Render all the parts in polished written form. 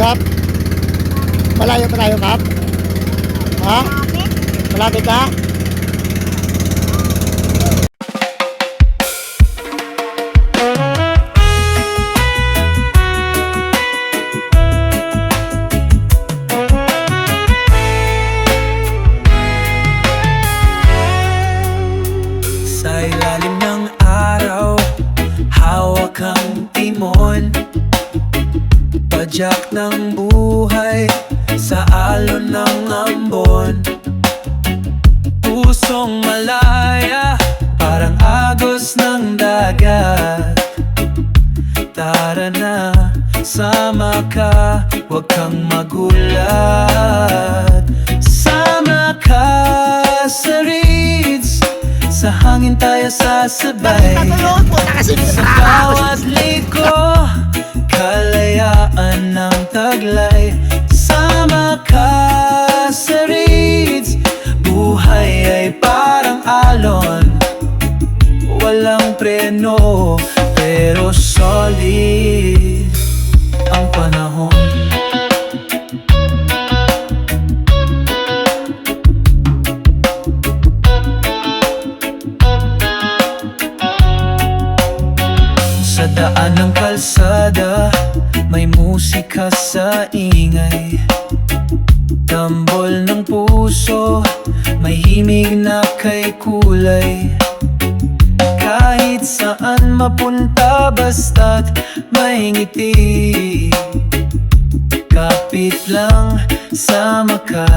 Kap? Malayo pa tayo, Kap? Ha? Malapit na? Sa ilalim ng araw, hawak ang timon. Padyak ng buhay sa alon ng ambon. Pusong malaya, parang agos ng dagat. Tara na, sama ka, huwag kang magulat. Sama ka sa reeds, sa hangin tayo sasabay. Sa bawat liko, kalayaan ng taglay. Sama ka sa reeds, buhay ay parang alon. Walang preno, pero solid ang panahon. Sa daan ng kalsada, may musika sa ingay. Tambol ng puso, may himig na kay kulay. Kahit saan mapunta, basta't may ngiti. Kapit lang, sama ka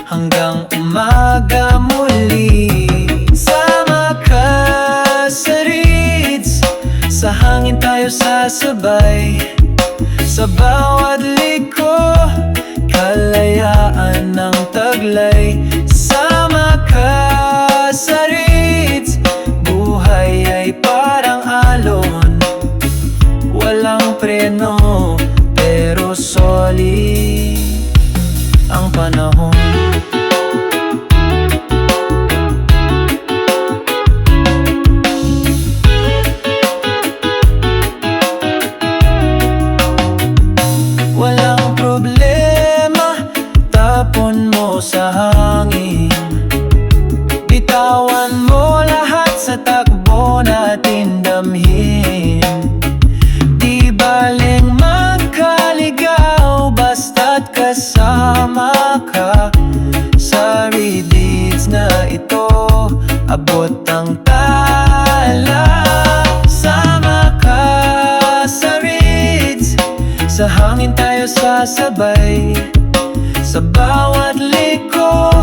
hanggang umaga muli. Sama ka sa reeds, sa hangin tayo sasabay. Sa bawat liko, kalayaan ng taglay. Sama ka sa reeds, buhay ay parang alon. Walang preno, pero solid ang panahon. Walang problema, tapon mo sa hangin. Bitawan mo lahat sa takbo natin damhin. Di baling magkaligaw, basta't kasama ka. Sa reeds na ito, abot ang tala. Sama ka sa reeds, sa hangin tayo sasabay. Sa bawat liko,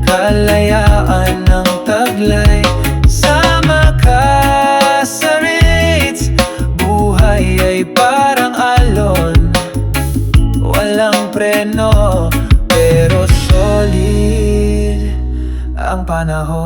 kalayaan ng taglay. Sama ka sa reeds, buhay ay parang alon. Walang preno, pero solid ang panahon.